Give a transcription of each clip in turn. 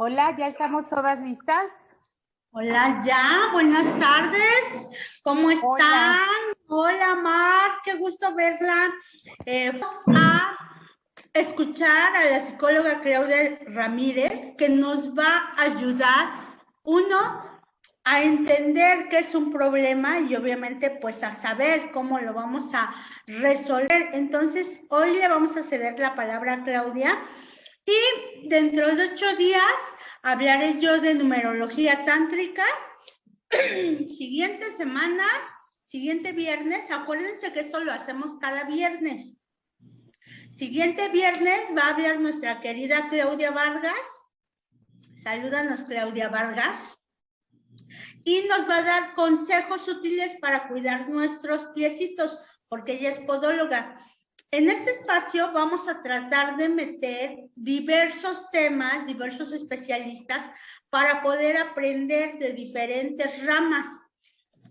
Hola, ¿ya estamos todas listas? Hola, ya, buenas tardes. ¿Cómo están? Hola. Hola, Mar, qué gusto verla. Vamos a escuchar a la psicóloga Claudia Ramírez, que nos va a ayudar, uno, a entender qué es un problema y obviamente pues a saber cómo lo vamos a resolver. Entonces, hoy le vamos a ceder la palabra a Claudia y dentro de 8 días hablaré yo de numerología tántrica. Siguiente semana, siguiente viernes, acuérdense que esto lo hacemos cada viernes. Siguiente viernes va a hablar nuestra querida Claudia Vargas. Salúdanos, Claudia Vargas. Y nos va a dar consejos útiles para cuidar nuestros piecitos, porque ella es podóloga. En este espacio vamos a tratar de meter diversos temas, diversos especialistas, para poder aprender de diferentes ramas.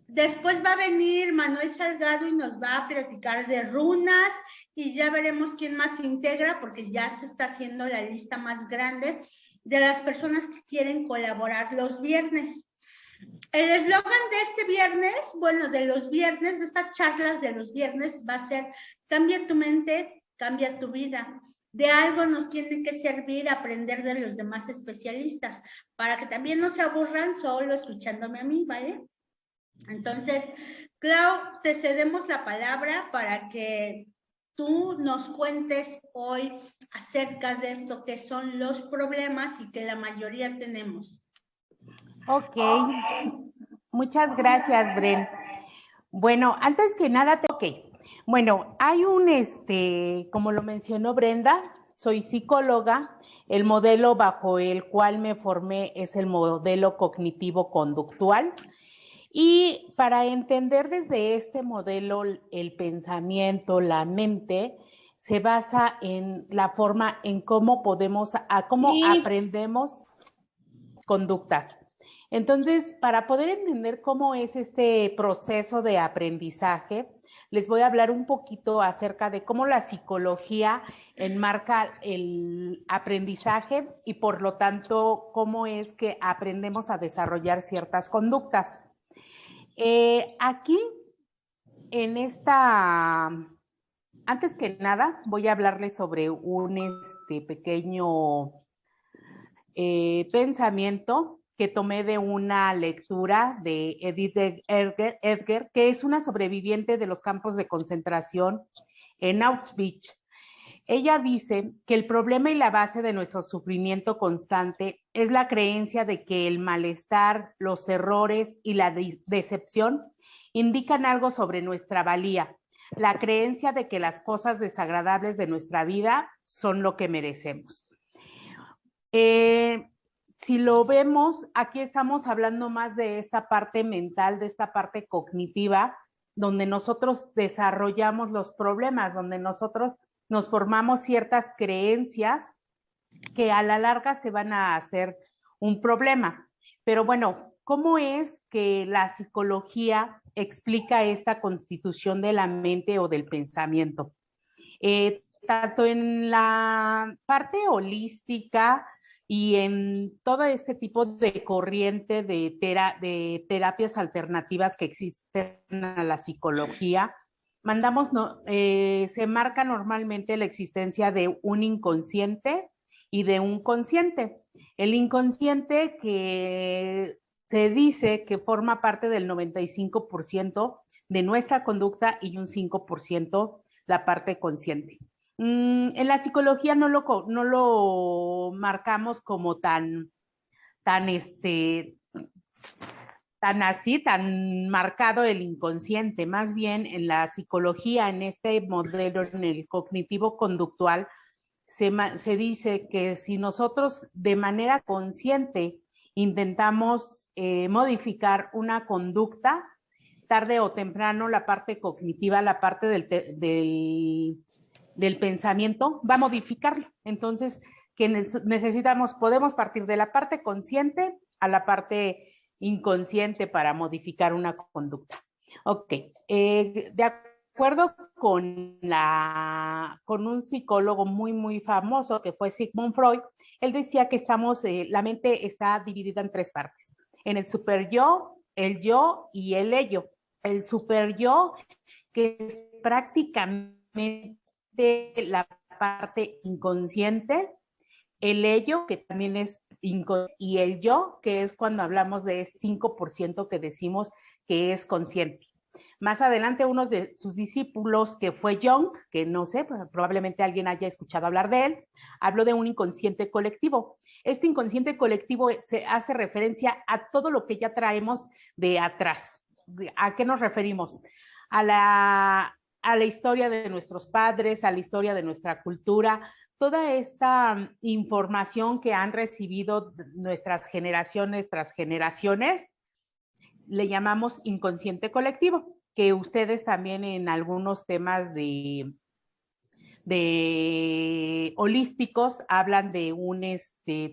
Después va a venir Manuel Salgado y nos va a platicar de runas y ya veremos quién más se integra, porque ya se está haciendo la lista más grande de las personas que quieren colaborar los viernes. El eslogan de este viernes, bueno, de los viernes, de estas charlas de los viernes, va a ser: cambia tu mente, cambia tu vida. De algo nos tiene que servir aprender de los demás especialistas, para que también no se aburran solo escuchándome a mí, ¿vale? Entonces, Clau, te cedemos la palabra para que tú nos cuentes hoy acerca de esto que son los problemas y que la mayoría tenemos. Ok, muchas gracias, Bren. Bueno, antes que nada, bueno, hay como lo mencionó Brenda, soy psicóloga. El modelo bajo el cual me formé es el modelo cognitivo-conductual. Y para entender desde este modelo el pensamiento, la mente, se basa en la forma en cómo cómo aprendemos conductas. Entonces, para poder entender cómo es este proceso de aprendizaje, les voy a hablar un poquito acerca de cómo la psicología enmarca el aprendizaje y por lo tanto cómo es que aprendemos a desarrollar ciertas conductas. Aquí, antes que nada, voy a hablarles sobre un pequeño pensamiento que tomé de una lectura de Edith Edgar, que es una sobreviviente de los campos de concentración en Auschwitz. Ella dice que el problema y la base de nuestro sufrimiento constante es la creencia de que el malestar, los errores y la decepción indican algo sobre nuestra valía, la creencia de que las cosas desagradables de nuestra vida son lo que merecemos. Si lo vemos, aquí estamos hablando más de esta parte mental, de esta parte cognitiva, donde nosotros desarrollamos los problemas, donde nosotros nos formamos ciertas creencias que a la larga se van a hacer un problema. Pero bueno, ¿cómo es que la psicología explica esta constitución de la mente o del pensamiento? Tanto en la parte holística y en todo este tipo de corriente de terapias alternativas que existen a la psicología, se marca normalmente la existencia de un inconsciente y de un consciente. El inconsciente, que se dice que forma parte del 95% de nuestra conducta y un 5% la parte consciente. En la psicología no lo marcamos como tan marcado el inconsciente. Más bien en la psicología, en este modelo, en el cognitivo conductual, se dice que si nosotros de manera consciente intentamos modificar una conducta, tarde o temprano la parte cognitiva, la parte del pensamiento va a modificarlo. Entonces, que podemos partir de la parte consciente a la parte inconsciente para modificar una conducta. Ok, de acuerdo con un psicólogo muy, muy famoso que fue Sigmund Freud, Él decía que la mente está dividida en tres partes, en el super yo, el yo y el ello. El super yo, que es prácticamente la parte inconsciente, el ello, que también es y el yo, que es cuando hablamos de ese 5% que decimos que es consciente. Más adelante, uno de sus discípulos, que fue Jung, que no sé, probablemente alguien haya escuchado hablar de él, habló de un inconsciente colectivo. Este inconsciente colectivo se hace referencia a todo lo que ya traemos de atrás. ¿A qué nos referimos? A la historia de nuestros padres, a la historia de nuestra cultura, toda esta información que han recibido nuestras generaciones tras generaciones, le llamamos inconsciente colectivo, que ustedes también en algunos temas de holísticos hablan de un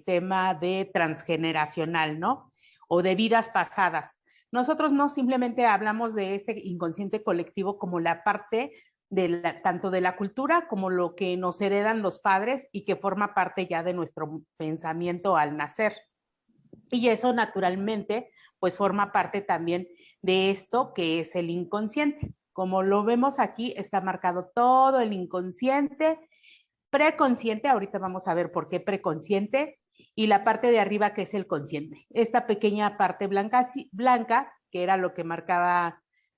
tema de transgeneracional, ¿no? O de vidas pasadas. Nosotros no simplemente hablamos de este inconsciente colectivo como la parte tanto de la cultura como lo que nos heredan los padres y que forma parte ya de nuestro pensamiento al nacer. Y eso naturalmente pues forma parte también de esto que es el inconsciente. Como lo vemos aquí, está marcado todo el inconsciente, preconsciente, ahorita vamos a ver por qué preconsciente, y la parte de arriba que es el consciente. Esta pequeña parte blanca, que era lo que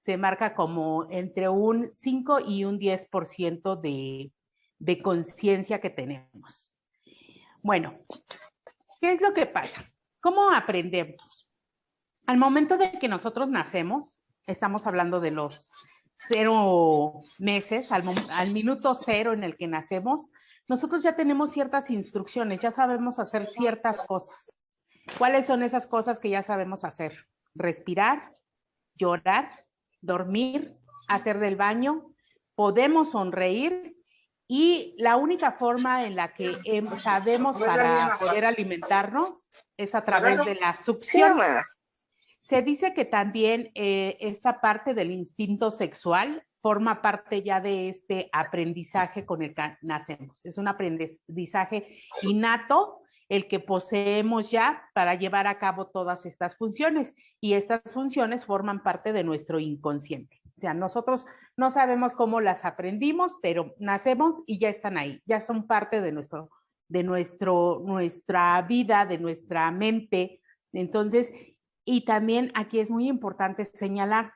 se marca como entre un 5 y un 10% de conciencia que tenemos. Bueno, ¿qué es lo que pasa? ¿Cómo aprendemos? Al momento de que nosotros nacemos, estamos hablando de los 0 meses, al minuto 0 en el que nacemos, nosotros ya tenemos ciertas instrucciones, ya sabemos hacer ciertas cosas. ¿Cuáles son esas cosas que ya sabemos hacer? Respirar, llorar, dormir, hacer del baño, podemos sonreír y la única forma en la que sabemos para poder alimentarnos es a través de la succión. Se dice que también esta parte del instinto sexual forma parte ya de este aprendizaje con el que nacemos. Es un aprendizaje innato el que poseemos ya para llevar a cabo todas estas funciones y estas funciones forman parte de nuestro inconsciente. O sea, nosotros no sabemos cómo las aprendimos, pero nacemos y ya están ahí, ya son parte de nuestra vida, de nuestra mente. Entonces, y también aquí es muy importante señalar,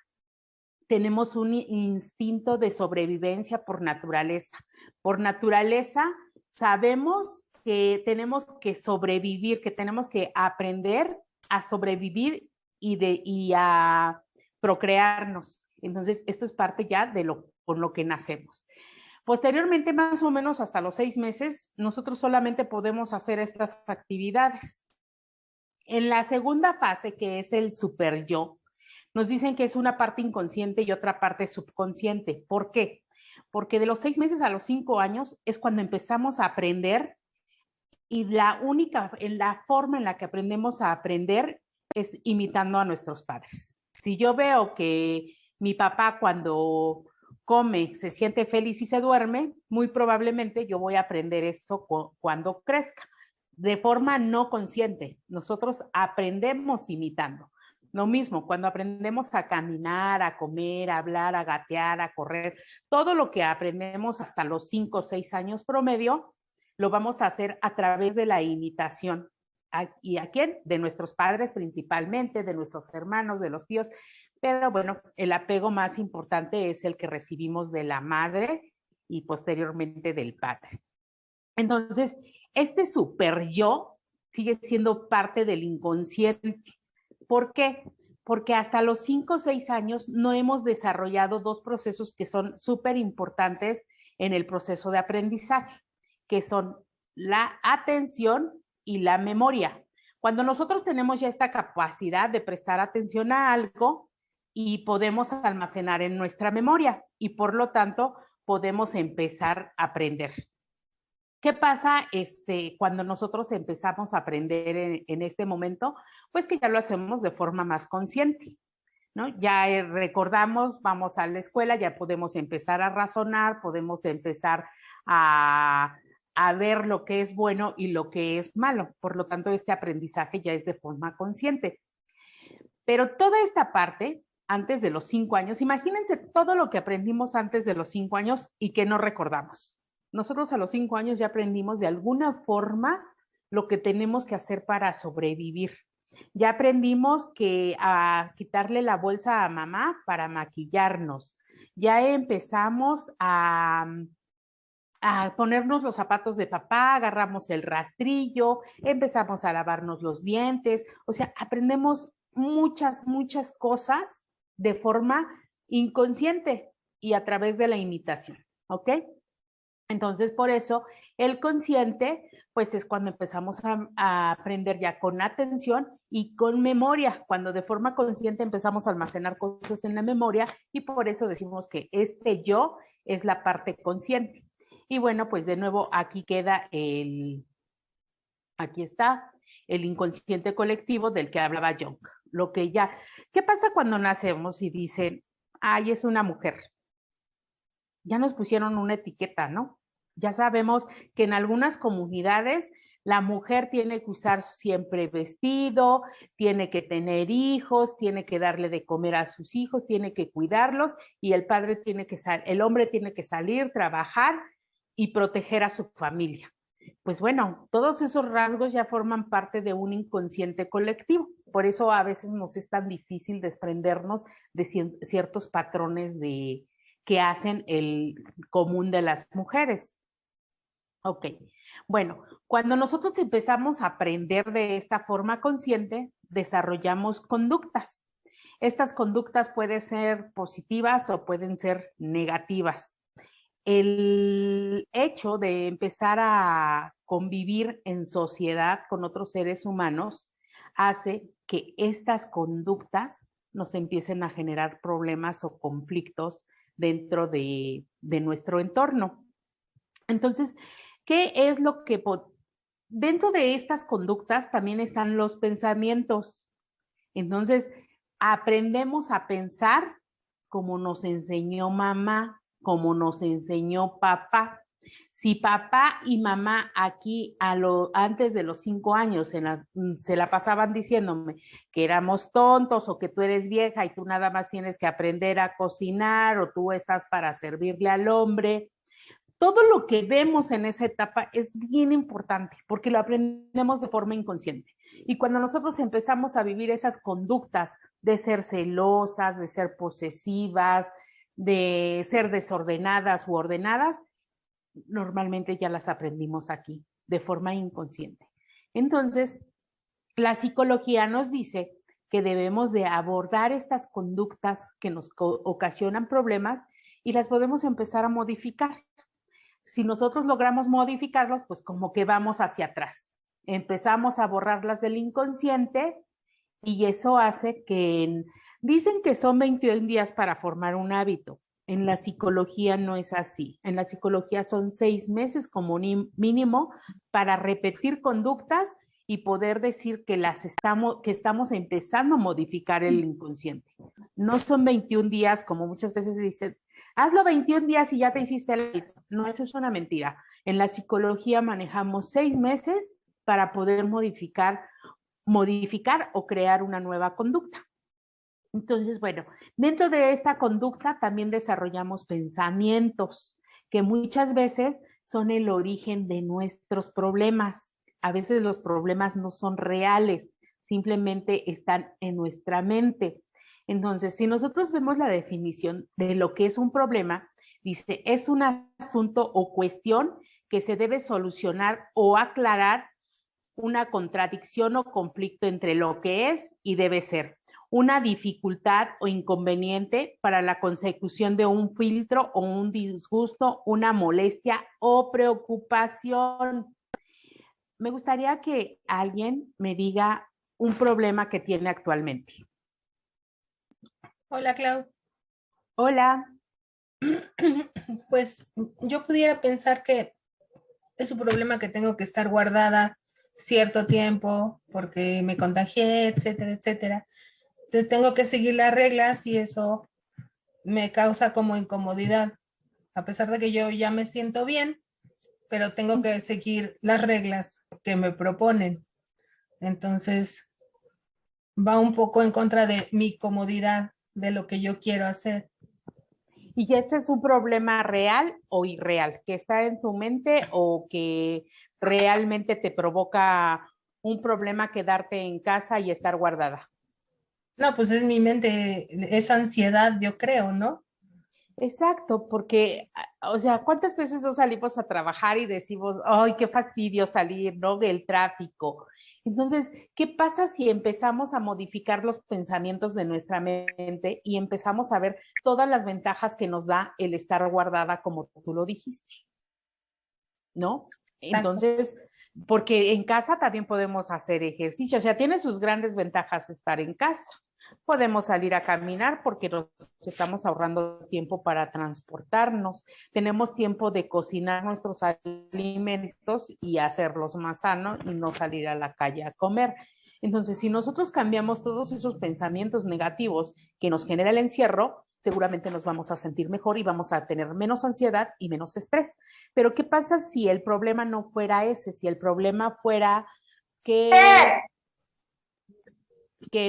tenemos un instinto de sobrevivencia por naturaleza. Por naturaleza sabemos que tenemos que sobrevivir, que tenemos que aprender a sobrevivir y a procrearnos. Entonces, esto es parte ya con lo que nacemos. Posteriormente, más o menos hasta los 6 meses, nosotros solamente podemos hacer estas actividades. En la segunda fase, que es el super yo, nos dicen que es una parte inconsciente y otra parte subconsciente. ¿Por qué? Porque de los 6 meses a los 5 años es cuando empezamos a aprender y la forma en la que aprendemos a aprender es imitando a nuestros padres. Si yo veo que mi papá cuando come se siente feliz y se duerme, muy probablemente yo voy a aprender esto cuando crezca. De forma no consciente, nosotros aprendemos imitando. Lo mismo, cuando aprendemos a caminar, a comer, a hablar, a gatear, a correr, todo lo que aprendemos hasta los 5 o 6 años promedio, lo vamos a hacer a través de la imitación. ¿Y a quién? De nuestros padres principalmente, de nuestros hermanos, de los tíos. Pero bueno, el apego más importante es el que recibimos de la madre y posteriormente del padre. Entonces, este super yo sigue siendo parte del inconsciente. ¿Por qué? Porque hasta los 5 o 6 años no hemos desarrollado 2 procesos que son súper importantes en el proceso de aprendizaje, que son la atención y la memoria. Cuando nosotros tenemos ya esta capacidad de prestar atención a algo y podemos almacenar en nuestra memoria y por lo tanto podemos empezar a aprender. ¿Qué pasa cuando nosotros empezamos a aprender en este momento? Pues que ya lo hacemos de forma más consciente, ¿no? Ya recordamos, vamos a la escuela, ya podemos empezar a razonar, podemos empezar a a ver lo que es bueno y lo que es malo. Por lo tanto, este aprendizaje ya es de forma consciente. Pero toda esta parte, antes de los 5 años, imagínense todo lo que aprendimos antes de los 5 años y que no recordamos. Nosotros a los 5 años ya aprendimos de alguna forma lo que tenemos que hacer para sobrevivir. Ya aprendimos que a quitarle la bolsa a mamá para maquillarnos. Ya empezamos a ponernos los zapatos de papá, agarramos el rastrillo, empezamos a lavarnos los dientes. O sea, aprendemos muchas cosas de forma inconsciente y a través de la imitación, ¿ok? Entonces, por eso, el consciente, pues es cuando empezamos a aprender ya con atención y con memoria, cuando de forma consciente empezamos a almacenar cosas en la memoria y por eso decimos que este yo es la parte consciente. Y bueno, pues de nuevo aquí queda aquí está el inconsciente colectivo del que hablaba Jung. Lo que ya, ¿qué pasa cuando nacemos y dicen, ay, es una mujer? Ya nos pusieron una etiqueta, ¿no? Ya sabemos que en algunas comunidades la mujer tiene que usar siempre vestido, tiene que tener hijos, tiene que darle de comer a sus hijos, tiene que cuidarlos y el padre tiene que el hombre tiene que salir, trabajar y proteger a su familia. Pues bueno, todos esos rasgos ya forman parte de un inconsciente colectivo. Por eso a veces nos es tan difícil desprendernos de ciertos patrones que hacen el común de las mujeres. Ok, bueno, cuando nosotros empezamos a aprender de esta forma consciente, desarrollamos conductas. Estas conductas pueden ser positivas o pueden ser negativas. El hecho de empezar a convivir en sociedad con otros seres humanos hace que estas conductas nos empiecen a generar problemas o conflictos dentro de nuestro entorno. Entonces, ¿qué es lo que dentro de estas conductas también están los pensamientos? Entonces, aprendemos a pensar como nos enseñó mamá, como nos enseñó papá. Si papá y mamá aquí antes de los 5 años se la pasaban diciéndome que éramos tontos o que tú eres vieja y tú nada más tienes que aprender a cocinar o tú estás para servirle al hombre, todo lo que vemos en esa etapa es bien importante porque lo aprendemos de forma inconsciente. Y cuando nosotros empezamos a vivir esas conductas de ser celosas, de ser posesivas, de ser desordenadas u ordenadas, normalmente ya las aprendimos aquí de forma inconsciente. Entonces, la psicología nos dice que debemos de abordar estas conductas que nos ocasionan problemas y las podemos empezar a modificar. Si nosotros logramos modificarlos, pues como que vamos hacia atrás. Empezamos a borrarlas del inconsciente y eso hace que, dicen que son 21 días para formar un hábito. En la psicología no es así. En la psicología son 6 meses como mínimo para repetir conductas y poder decir que estamos empezando a modificar el inconsciente. No son 21 días como muchas veces dicen, hazlo 21 días y ya te hiciste el hábito. No, eso es una mentira. En la psicología manejamos 6 meses para poder modificar o crear una nueva conducta. Entonces, bueno, dentro de esta conducta también desarrollamos pensamientos que muchas veces son el origen de nuestros problemas. A veces los problemas no son reales, simplemente están en nuestra mente. Entonces, si nosotros vemos la definición de lo que es un problema, dice, es un asunto o cuestión que se debe solucionar o aclarar una contradicción o conflicto entre lo que es y debe ser, una dificultad o inconveniente para la consecución de un filtro o un disgusto, una molestia o preocupación. Me gustaría que alguien me diga un problema que tiene actualmente. Hola, Clau. Hola. Pues yo pudiera pensar que es un problema que tengo que estar guardada cierto tiempo porque me contagié, etcétera, etcétera. Entonces tengo que seguir las reglas y eso me causa como incomodidad. A pesar de que yo ya me siento bien, pero tengo que seguir las reglas que me proponen. Entonces, va un poco en contra de mi comodidad, de lo que yo quiero hacer. ¿Y este es un problema real o irreal? ¿Que está en tu mente o que realmente te provoca un problema quedarte en casa y estar guardada? No, pues es mi mente, es ansiedad, yo creo, ¿no? Exacto, porque, o sea, ¿cuántas veces nos salimos a trabajar y decimos, ay, qué fastidio salir, ¿no? Del tráfico. Entonces, ¿qué pasa si empezamos a modificar los pensamientos de nuestra mente y empezamos a ver todas las ventajas que nos da el estar guardada, como tú lo dijiste, ¿no? Exacto. Entonces, porque en casa también podemos hacer ejercicio, o sea, tiene sus grandes ventajas estar en casa. Podemos salir a caminar porque nos estamos ahorrando tiempo para transportarnos. Tenemos tiempo de cocinar nuestros alimentos y hacerlos más sanos y no salir a la calle a comer. Entonces, si nosotros cambiamos todos esos pensamientos negativos que nos genera el encierro, seguramente nos vamos a sentir mejor y vamos a tener menos ansiedad y menos estrés. Pero ¿qué pasa si el problema no fuera ese? Si el problema fuera que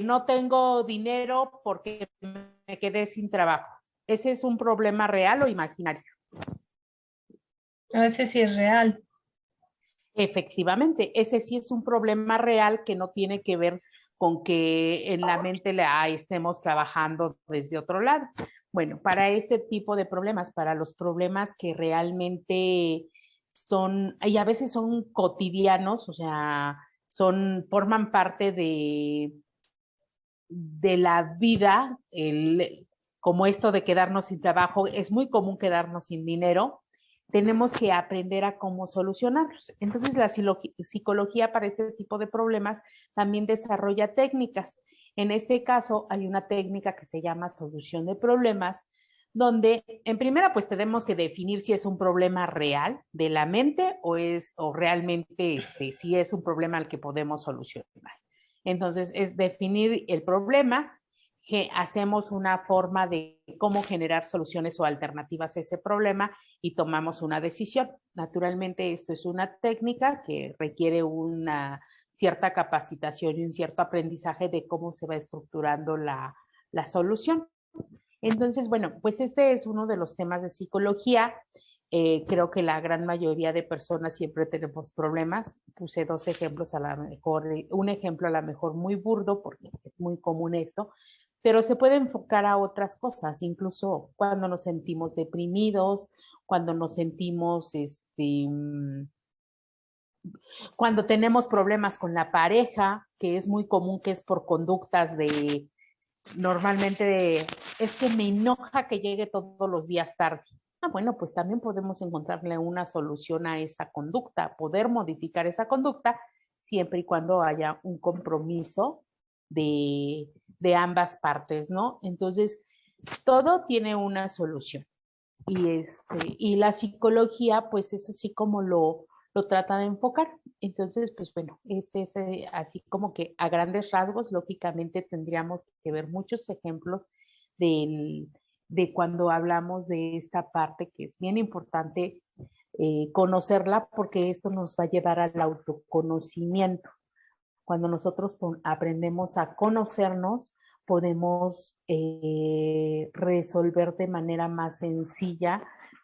no tengo dinero porque me quedé sin trabajo. ¿Ese es un problema real o imaginario? A veces sí es real. Efectivamente, ese sí es un problema real que no tiene que ver con que en la mente estemos trabajando desde otro lado. Bueno, para este tipo de problemas, para los problemas que realmente son, y a veces son cotidianos, o sea, forman parte de la vida, como esto de quedarnos sin trabajo, es muy común quedarnos sin dinero, tenemos que aprender a cómo solucionarlos. Entonces, la psicología para este tipo de problemas también desarrolla técnicas. En este caso, hay una técnica que se llama solución de problemas, donde en primera pues tenemos que definir si es un problema real de la mente o realmente si es un problema al que podemos solucionar. Entonces, es definir el problema, que hacemos una forma de cómo generar soluciones o alternativas a ese problema y tomamos una decisión. Naturalmente, esto es una técnica que requiere una cierta capacitación y un cierto aprendizaje de cómo se va estructurando la solución. Entonces, bueno, pues este es uno de los temas de psicología. Creo que la gran mayoría de personas siempre tenemos problemas. Puse dos ejemplos a la mejor, un ejemplo a la mejor muy burdo, porque es muy común esto, pero se puede enfocar a otras cosas, incluso cuando nos sentimos deprimidos, cuando nos sentimos, cuando tenemos problemas con la pareja, que es muy común que es por conductas de, normalmente, es que me enoja que llegue todos los días tarde. Bueno, pues también podemos encontrarle una solución a esa conducta, poder modificar esa conducta siempre y cuando haya un compromiso de ambas partes, ¿no? Entonces, todo tiene una solución. Y la psicología, pues es así como lo trata de enfocar. Entonces, pues bueno, este es así como que a grandes rasgos, lógicamente tendríamos que ver muchos ejemplos del, de cuando hablamos de esta parte que es bien importante conocerla porque esto nos va a llevar al autoconocimiento. Cuando nosotros aprendemos a conocernos, podemos resolver de manera más sencilla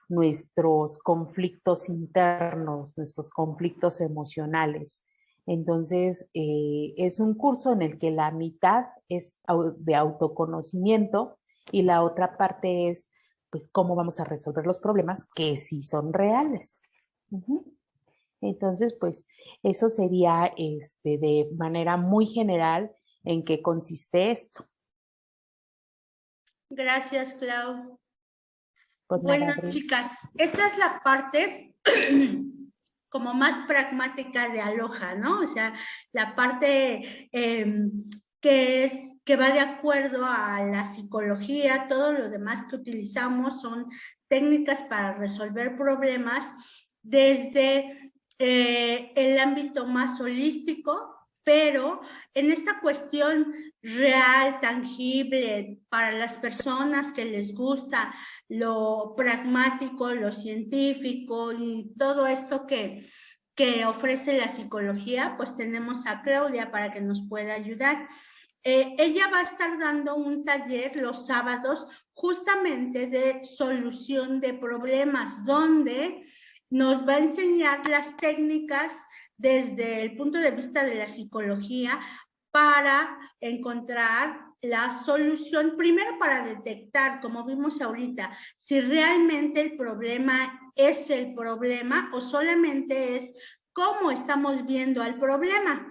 nuestros conflictos internos, nuestros conflictos emocionales. Entonces, es un curso en el que la mitad es de autoconocimiento y la otra parte es, pues, cómo vamos a resolver los problemas que sí son reales. Entonces, pues, eso sería de manera muy general en qué consiste esto. Gracias, Clau. Pues Bueno, nada, Brin. chicas, esta es la parte como más pragmática de Aloha, ¿no? O sea, la parte que va de acuerdo a la psicología, todo lo demás que utilizamos son técnicas para resolver problemas desde el ámbito más holístico, pero en esta cuestión real, tangible, para las personas que les gusta lo pragmático, lo científico y todo esto que ofrece la psicología, pues tenemos a Claudia para que nos pueda ayudar. Ella va a estar dando un taller los sábados justamente de solución de problemas, donde nos va a enseñar las técnicas desde el punto de vista de la psicología para encontrar la solución, primero para detectar, como vimos ahorita, si realmente el problema es el problema o solamente es cómo estamos viendo al problema.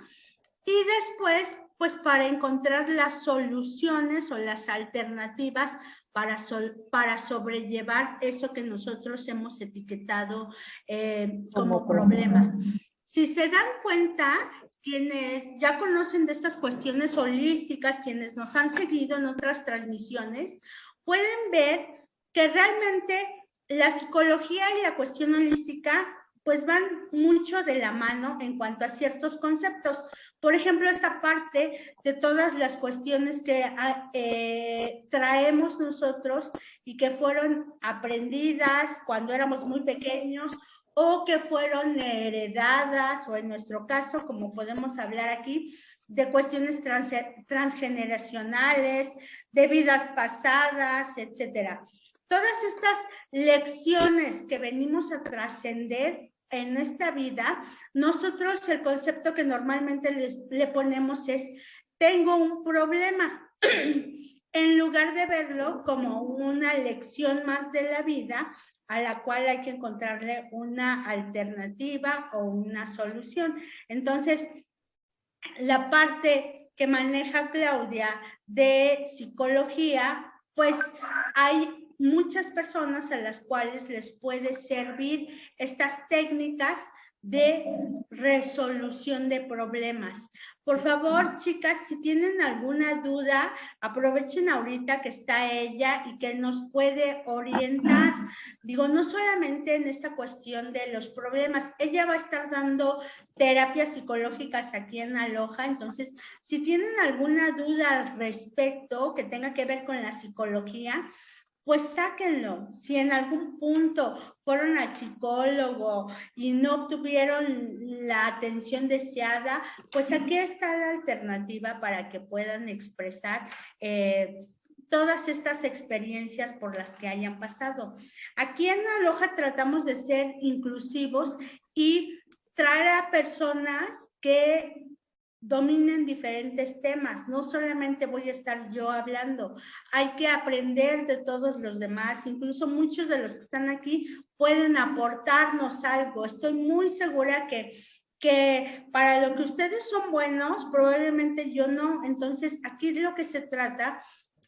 Y después, pues para encontrar las soluciones o las alternativas para sobrellevar eso que nosotros hemos etiquetado como problema. Si se dan cuenta, quienes ya conocen de estas cuestiones holísticas, quienes nos han seguido en otras transmisiones, pueden ver que realmente la psicología y la cuestión holística pues van mucho de la mano en cuanto a ciertos conceptos. Por ejemplo, esta parte de todas las cuestiones que traemos nosotros y que fueron aprendidas cuando éramos muy pequeños o que fueron heredadas, o en nuestro caso, como podemos hablar aquí, de cuestiones transgeneracionales, de vidas pasadas, etcétera. Todas estas lecciones que venimos a trascender en esta vida, nosotros el concepto que normalmente le ponemos es, tengo un problema, en lugar de verlo como una lección más de la vida, a la cual hay que encontrarle una alternativa o una solución. Entonces, la parte que maneja Claudia de psicología, pues hay muchas personas a las cuales les puede servir estas técnicas de resolución de problemas. Por favor, chicas, si tienen alguna duda, aprovechen ahorita que está ella y que nos puede orientar. Digo, no solamente en esta cuestión de los problemas, ella va a estar dando terapias psicológicas aquí en Aloha, entonces, si tienen alguna duda al respecto que tenga que ver con la psicología, pues sáquenlo. Si en algún punto fueron al psicólogo y no obtuvieron la atención deseada, pues aquí está la alternativa para que puedan expresar todas estas experiencias por las que hayan pasado. Aquí en Aloha tratamos de ser inclusivos y traer a personas que dominen diferentes temas, no solamente voy a estar yo hablando, hay que aprender de todos los demás, incluso muchos de los que están aquí pueden aportarnos algo. Estoy muy segura que para lo que ustedes son buenos, probablemente yo no. Entonces aquí de lo que se trata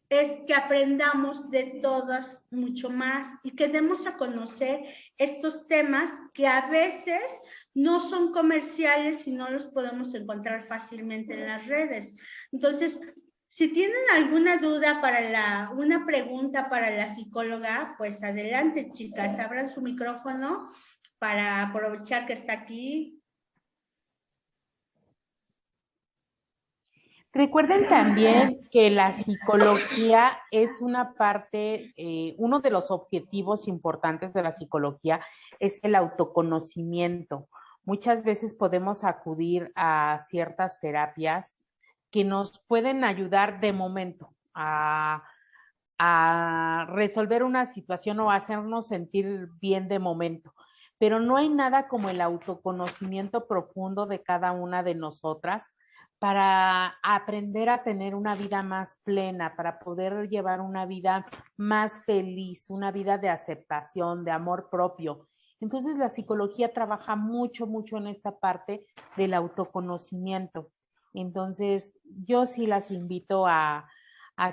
es que aprendamos de todas mucho más y que demos a conocer estos temas que a veces no son comerciales y no los podemos encontrar fácilmente en las redes. Entonces, si tienen alguna duda una pregunta para la psicóloga, pues adelante, chicas, abran su micrófono para aprovechar que está aquí. Recuerden también que la psicología es una parte, uno de los objetivos importantes de la psicología es el autoconocimiento. Muchas veces podemos acudir a ciertas terapias que nos pueden ayudar de momento a resolver una situación o hacernos sentir bien de momento. Pero no hay nada como el autoconocimiento profundo de cada una de nosotras para aprender a tener una vida más plena, para poder llevar una vida más feliz, una vida de aceptación, de amor propio. Entonces la psicología trabaja mucho, mucho en esta parte del autoconocimiento. Entonces yo sí las invito a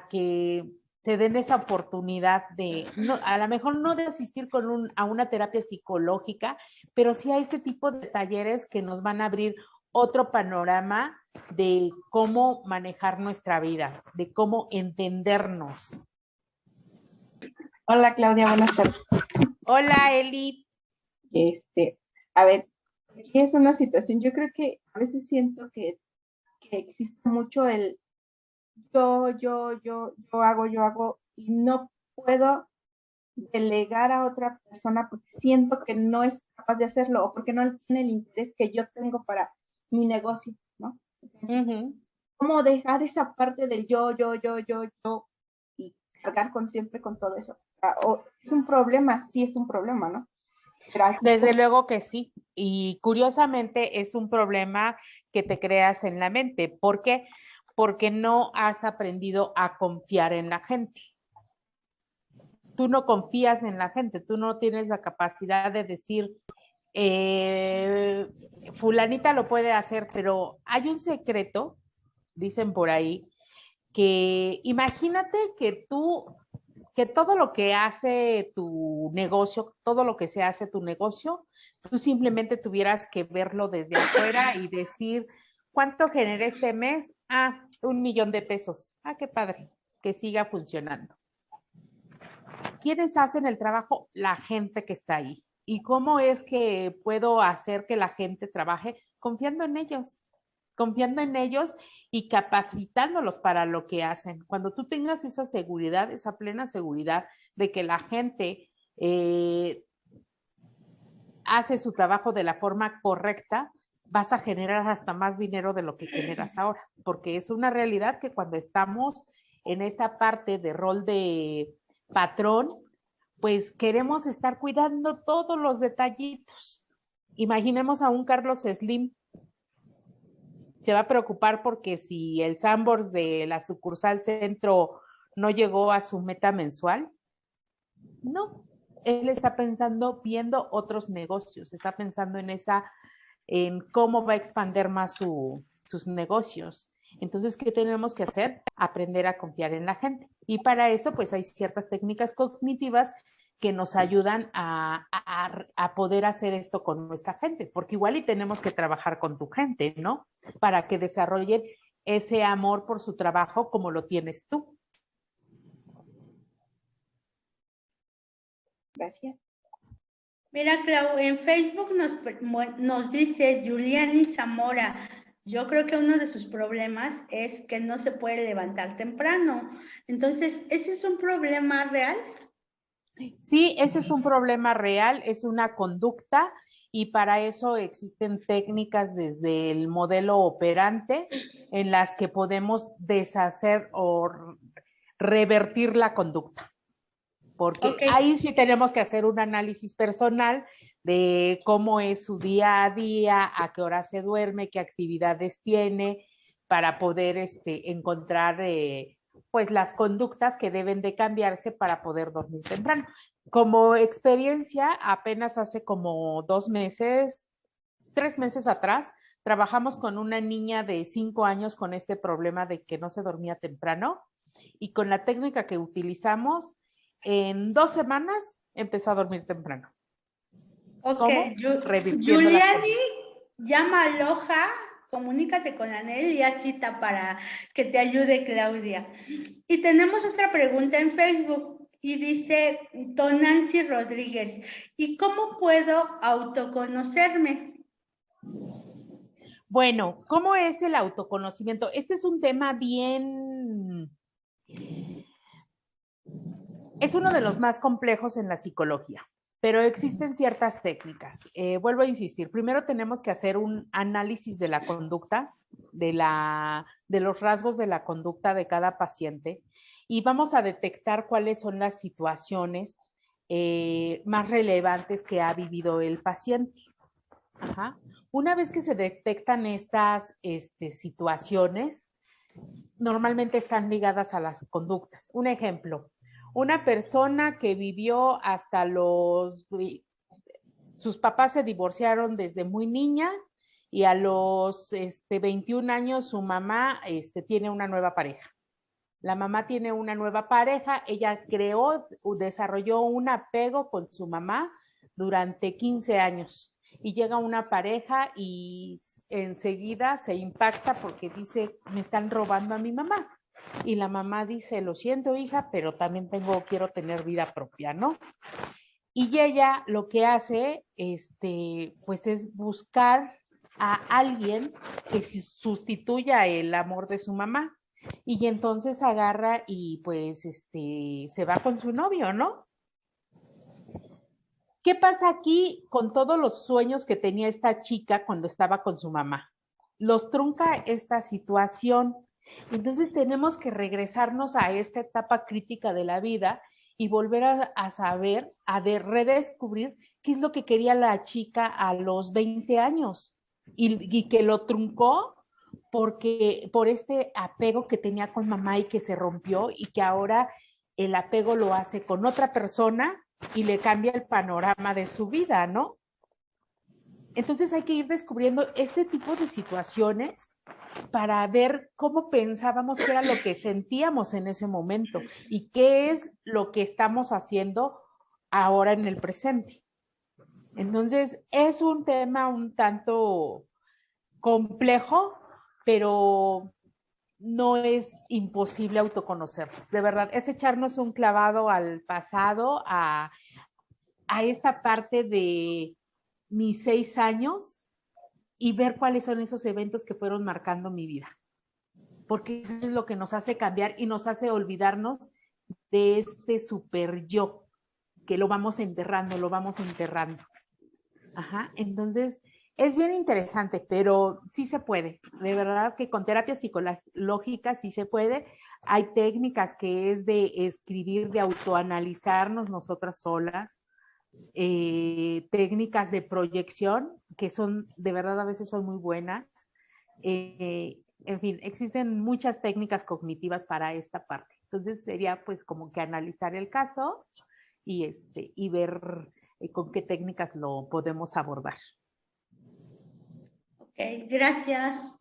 que se den esa oportunidad de, no, a lo mejor no de asistir a una terapia psicológica, pero sí a este tipo de talleres que nos van a abrir otro panorama de cómo manejar nuestra vida, de cómo entendernos. Hola Claudia, buenas tardes. Hola Eli. A ver, aquí es una situación, yo creo que a veces siento que que existe mucho el yo hago, y no puedo delegar a otra persona porque siento que no es capaz de hacerlo o porque no tiene el interés que yo tengo para mi negocio, ¿no? ¿Cómo dejar esa parte del yo y cargar siempre con todo eso? O es un problema, sí es un problema, ¿no? Desde luego que sí. Y curiosamente es un problema que te creas en la mente. ¿Por qué? Porque no has aprendido a confiar en la gente. Tú no confías en la gente, tú no tienes la capacidad de decir, fulanita lo puede hacer, pero hay un secreto, dicen por ahí, que imagínate que todo lo que hace tu negocio, todo lo que se hace tu negocio, tú simplemente tuvieras que verlo desde afuera y decir, ¿cuánto generé este mes? 1,000,000 de pesos. Qué padre, que siga funcionando. ¿Quiénes hacen el trabajo? La gente que está ahí. ¿Y cómo es que puedo hacer que la gente trabaje? Confiando en ellos y capacitándolos para lo que hacen. Cuando tú tengas esa seguridad, esa plena seguridad de que la gente hace su trabajo de la forma correcta, vas a generar hasta más dinero de lo que generas ahora, porque es una realidad que cuando estamos en esta parte de rol de patrón, pues queremos estar cuidando todos los detallitos. Imaginemos a un Carlos Slim, se va a preocupar porque si el Sanborns de la sucursal centro no llegó a su meta mensual. No, él está pensando, viendo otros negocios, está pensando en cómo va a expandir más sus negocios. Entonces, ¿qué tenemos que hacer? Aprender a confiar en la gente. Y para eso, pues hay ciertas técnicas cognitivas que nos ayudan a poder hacer esto con nuestra gente, porque igual y tenemos que trabajar con tu gente, ¿no? Para que desarrollen ese amor por su trabajo como lo tienes tú. Gracias. Mira, Clau, en Facebook nos dice Juliani Zamora, yo creo que uno de sus problemas es que no se puede levantar temprano. Entonces, ¿ese es un problema real? Sí, ese es un problema real, es una conducta y para eso existen técnicas desde el modelo operante en las que podemos deshacer o revertir la conducta. Porque ahí sí tenemos que hacer un análisis personal de cómo es su día a día, a qué hora se duerme, qué actividades tiene, para poder encontrar pues las conductas que deben de cambiarse para poder dormir temprano. Como experiencia, apenas hace como 2 meses, 3 meses atrás, trabajamos con una niña de 5 años con este problema de que no se dormía temprano y con la técnica que utilizamos, en 2 semanas empezó a dormir temprano. Ok, Juliani, llama a Loja, comunícate con Anel y haz cita para que te ayude Claudia. Y tenemos otra pregunta en Facebook y dice Tonancy Rodríguez, ¿y cómo puedo autoconocerme? Bueno, ¿cómo es el autoconocimiento? Este es un tema es uno de los más complejos en la psicología, pero existen ciertas técnicas. Vuelvo a insistir, primero tenemos que hacer un análisis de la conducta, de los rasgos de la conducta de cada paciente y vamos a detectar cuáles son las situaciones más relevantes que ha vivido el paciente. Ajá. Una vez que se detectan estas situaciones, normalmente están ligadas a las conductas. Un ejemplo, una persona que vivió sus papás se divorciaron desde muy niña y a los 21 años su mamá tiene una nueva pareja. La mamá tiene una nueva pareja, ella desarrolló un apego con su mamá durante 15 años y llega una pareja y enseguida se impacta porque dice, me están robando a mi mamá. Y la mamá dice, lo siento, hija, pero también quiero tener vida propia, ¿no? Y ella lo que hace, pues es buscar a alguien que sustituya el amor de su mamá. Y entonces agarra y pues se va con su novio, ¿no? ¿Qué pasa aquí con todos los sueños que tenía esta chica cuando estaba con su mamá? Los trunca esta situación. Entonces tenemos que regresarnos a esta etapa crítica de la vida y volver a saber, redescubrir qué es lo que quería la chica a los 20 años y que lo truncó por este apego que tenía con mamá y que se rompió y que ahora el apego lo hace con otra persona y le cambia el panorama de su vida, ¿no? Entonces hay que ir descubriendo este tipo de situaciones para ver cómo pensábamos que era lo que sentíamos en ese momento y qué es lo que estamos haciendo ahora en el presente. Entonces es un tema un tanto complejo, pero no es imposible autoconocernos. De verdad, es echarnos un clavado al pasado, a esta parte de mis 6 años y ver cuáles son esos eventos que fueron marcando mi vida. Porque eso es lo que nos hace cambiar y nos hace olvidarnos de este super yo, que lo vamos enterrando, lo vamos enterrando. Ajá, entonces es bien interesante, pero sí se puede. De verdad que con terapia psicológica sí se puede. Hay técnicas que es de escribir, de autoanalizarnos nosotras solas, técnicas de proyección que son, de verdad, a veces son muy buenas. En fin, existen muchas técnicas cognitivas para esta parte. Entonces sería pues como que analizar el caso y ver con qué técnicas lo podemos abordar. Ok, gracias.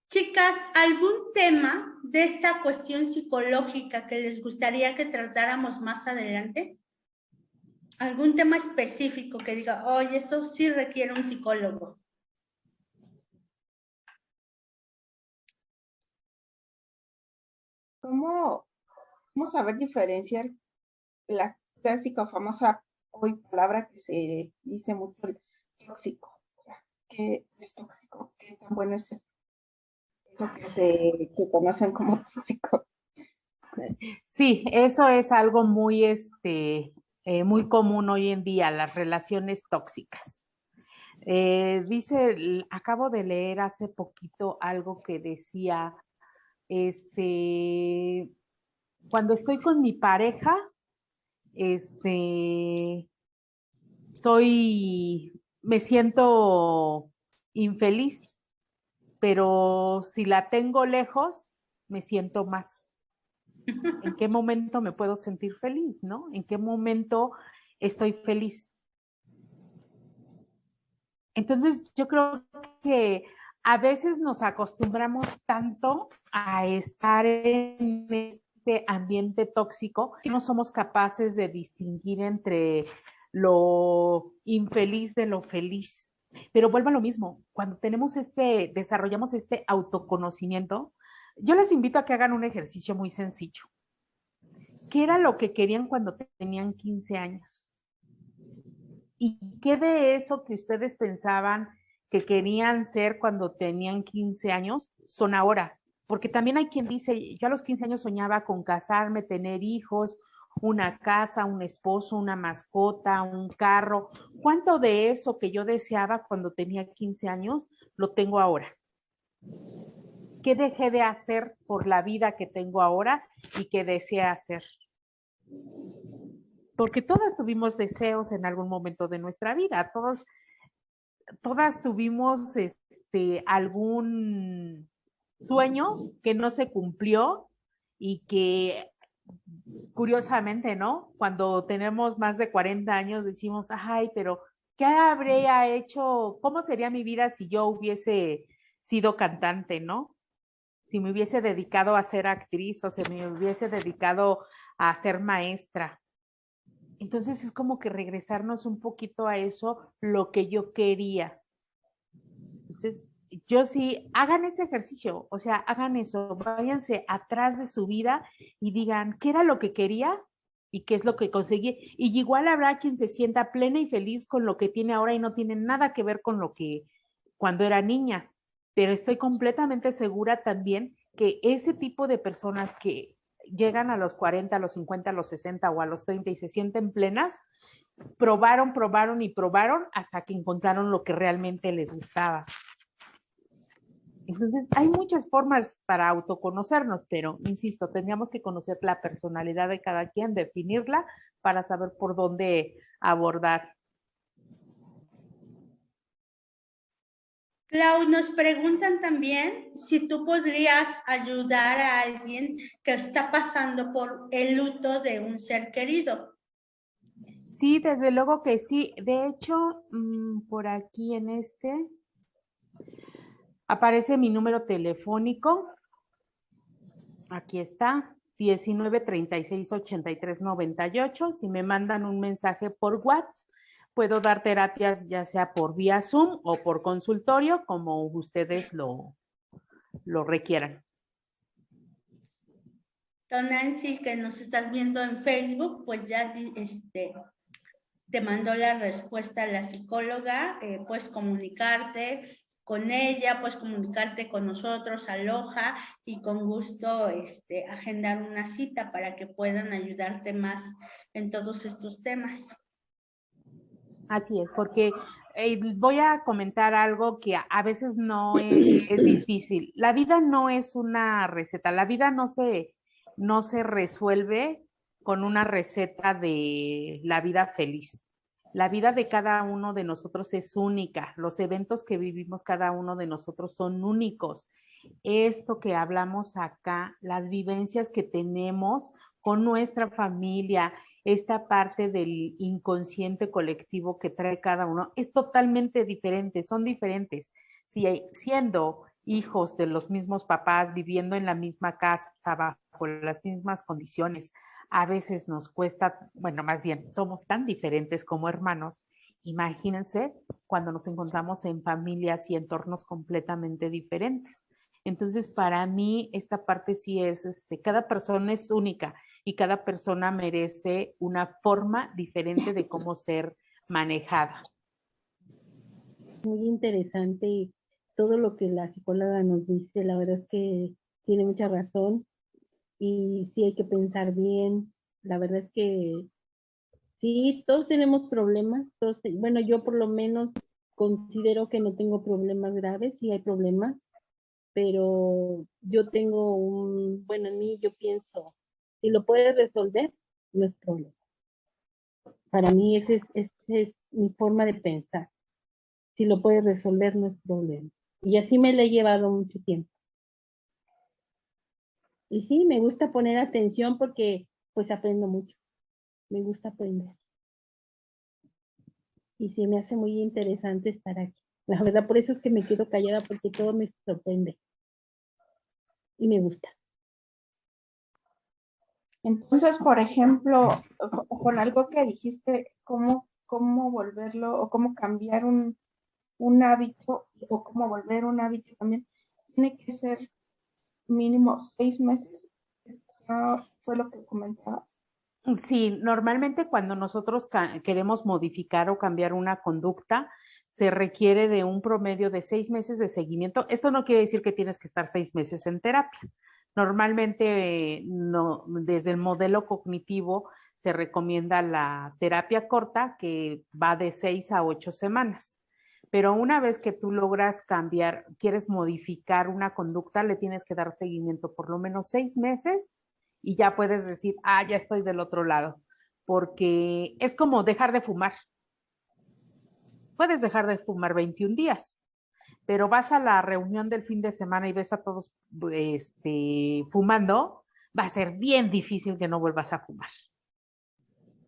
Chicas, ¿algún tema de esta cuestión psicológica que les gustaría que tratáramos más adelante? ¿Algún tema específico que diga, oye, esto sí requiere un psicólogo? ¿Cómo saber diferenciar la clásica famosa hoy palabra que se dice mucho, el tóxico? ¿Qué es tóxico? ¿Qué tan bueno es eso que conocen como tóxico? Sí, eso es algo muy, muy común hoy en día, las relaciones tóxicas. Acabo de leer hace poquito algo que decía, cuando estoy con mi pareja, me siento infeliz, pero si la tengo lejos, me siento más. ¿En qué momento me puedo sentir feliz, no? ¿En qué momento estoy feliz? Entonces, yo creo que a veces nos acostumbramos tanto a estar en este ambiente tóxico que no somos capaces de distinguir entre lo infeliz de lo feliz. Pero vuelvo a lo mismo, cuando desarrollamos este autoconocimiento, yo les invito a que hagan un ejercicio muy sencillo. ¿Qué era lo que querían cuando tenían 15 años? ¿Y qué de eso que ustedes pensaban que querían ser cuando tenían 15 años son ahora? Porque también hay quien dice, yo a los 15 años soñaba con casarme, tener hijos, una casa, un esposo, una mascota, un carro. ¿Cuánto de eso que yo deseaba cuando tenía 15 años lo tengo ahora? ¿Qué dejé de hacer por la vida que tengo ahora y que deseo hacer? Porque todas tuvimos deseos en algún momento de nuestra vida, todas tuvimos algún sueño que no se cumplió y que curiosamente, ¿no? Cuando tenemos más de 40 años decimos, ay, pero ¿qué habría hecho? ¿Cómo sería mi vida si yo hubiese sido cantante, ¿no? Si me hubiese dedicado a ser actriz o si me hubiese dedicado a ser maestra. Entonces es como que regresarnos un poquito a eso, lo que yo quería. Entonces, yo sí, hagan ese ejercicio, o sea, hagan eso, váyanse atrás de su vida y digan, ¿qué era lo que quería y qué es lo que conseguí. Y igual habrá quien se sienta plena y feliz con lo que tiene ahora y no tiene nada que ver con lo que cuando era niña. Pero estoy completamente segura también que ese tipo de personas que llegan a los 40, a los 50, a los 60 o a los 30 y se sienten plenas, probaron, probaron y probaron hasta que encontraron lo que realmente les gustaba. Entonces, hay muchas formas para autoconocernos, pero insisto, tendríamos que conocer la personalidad de cada quien, definirla para saber por dónde abordar. Clau, nos preguntan también si tú podrías ayudar a alguien que está pasando por el luto de un ser querido. Sí, desde luego que sí. De hecho, por aquí en aparece mi número telefónico. Aquí está, 19368398. Si me mandan un mensaje por WhatsApp, puedo dar terapias ya sea por vía Zoom o por consultorio, como ustedes lo requieran. Don Nancy, que nos estás viendo en Facebook, pues ya te mandó la respuesta a la psicóloga. Puedes comunicarte con ella, puedes comunicarte con nosotros, Aloha, y con gusto agendar una cita para que puedan ayudarte más en todos estos temas. Así es, porque voy a comentar algo que a veces no es difícil. La vida no es una receta, la vida no se resuelve con una receta de la vida feliz. La vida de cada uno de nosotros es única, los eventos que vivimos cada uno de nosotros son únicos. Esto que hablamos acá, las vivencias que tenemos con nuestra familia, esta parte del inconsciente colectivo que trae cada uno, es totalmente diferente, son diferentes. Si siendo hijos de los mismos papás, viviendo en la misma casa, bajo las mismas condiciones, a veces nos cuesta, bueno, más bien, somos tan diferentes como hermanos. Imagínense cuando nos encontramos en familias y entornos completamente diferentes. Entonces, para mí, esta parte sí es, cada persona es única y cada persona merece una forma diferente de cómo ser manejada. Muy interesante todo lo que la psicóloga nos dice, la verdad es que tiene mucha razón y sí hay que pensar bien, la verdad es que sí, todos tenemos problemas, bueno, yo por lo menos considero que no tengo problemas graves, sí hay problemas, pero yo tengo bueno, en mí yo pienso, si lo puedes resolver, no es problema. Para mí esa es mi forma de pensar. Si lo puedes resolver, no es problema. Y así me lo he llevado mucho tiempo. Y sí, me gusta poner atención porque pues aprendo mucho. Me gusta aprender. Y sí, me hace muy interesante estar aquí. La verdad, por eso es que me quedo callada porque todo me sorprende. Y me gusta. Entonces, por ejemplo, con algo que dijiste, ¿cómo volverlo o cómo cambiar un hábito o cómo volver un hábito también? Tiene que ser mínimo 6 meses. ¿Eso fue lo que comentabas? Sí, normalmente cuando nosotros queremos modificar o cambiar una conducta, se requiere de un promedio de 6 meses de seguimiento. Esto no quiere decir que tienes que estar 6 meses en terapia. Normalmente, no, desde el modelo cognitivo se recomienda la terapia corta, que va de 6 a 8 semanas. Pero una vez que tú logras cambiar, quieres modificar una conducta, le tienes que dar seguimiento por lo menos 6 meses y ya puedes decir, ya estoy del otro lado, porque es como dejar de fumar. Puedes dejar de fumar 21 días, pero vas a la reunión del fin de semana y ves a todos fumando, va a ser bien difícil que no vuelvas a fumar.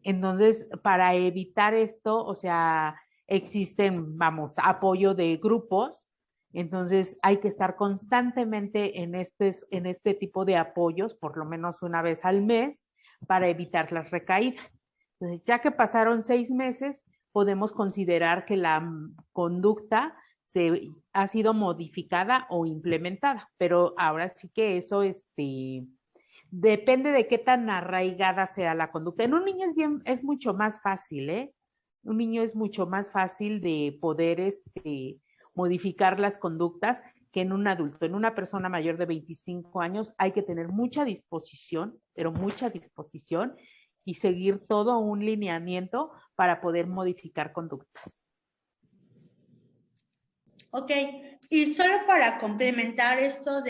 Entonces, para evitar esto, o sea, existen, apoyo de grupos, entonces hay que estar constantemente en este tipo de apoyos, por lo menos una vez al mes, para evitar las recaídas. Entonces, ya que pasaron 6 meses, podemos considerar que la conducta ha sido modificada o implementada, pero ahora sí que eso depende de qué tan arraigada sea la conducta. En un niño es mucho más fácil, ¿eh? Un niño es mucho más fácil de poder modificar las conductas que en un adulto. En una persona mayor de 25 años hay que tener mucha disposición, pero mucha disposición, y seguir todo un lineamiento para poder modificar conductas. Ok, y solo para complementar esto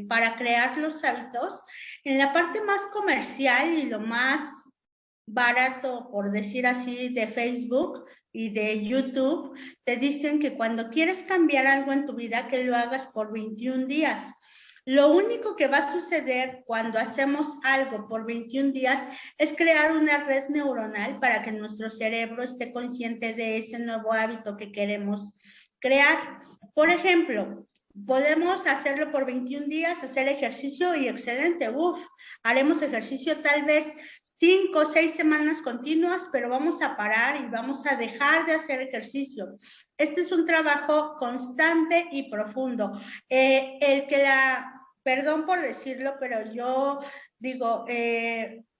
para crear los hábitos, en la parte más comercial y lo más barato, por decir así, de Facebook y de YouTube, te dicen que cuando quieres cambiar algo en tu vida, que lo hagas por 21 días. Lo único que va a suceder cuando hacemos algo por 21 días es crear una red neuronal para que nuestro cerebro esté consciente de ese nuevo hábito que queremos crear. Por ejemplo, podemos hacerlo por 21 días, hacer ejercicio y excelente, haremos ejercicio tal vez 5 o 6 semanas continuas, pero vamos a parar y vamos a dejar de hacer ejercicio. Este es un trabajo constante y profundo. Perdón por decirlo, pero yo digo,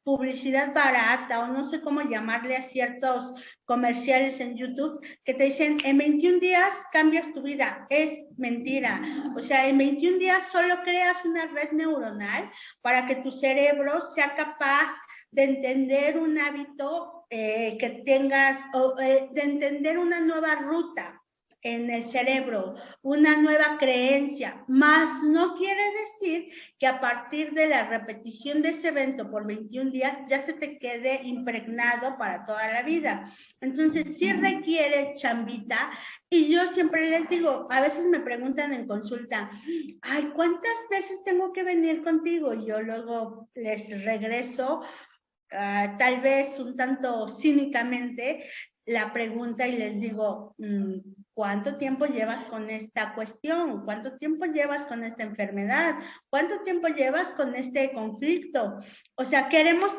publicidad barata o no sé cómo llamarle a ciertos comerciales en YouTube que te dicen en 21 días cambias tu vida. Es mentira. O sea, en 21 días solo creas una red neuronal para que tu cerebro sea capaz de entender un hábito que tengas, de entender una nueva ruta en el cerebro, una nueva creencia, más no quiere decir que a partir de la repetición de ese evento por 21 días ya se te quede impregnado para toda la vida. Entonces sí requiere chambita, y yo siempre les digo, a veces me preguntan en consulta, ay, ¿cuántas veces tengo que venir contigo? Y yo luego les regreso tal vez un tanto cínicamente la pregunta y les digo, ¿cuánto tiempo llevas con esta cuestión? ¿Cuánto tiempo llevas con esta enfermedad? ¿Cuánto tiempo llevas con este conflicto? O sea, queremos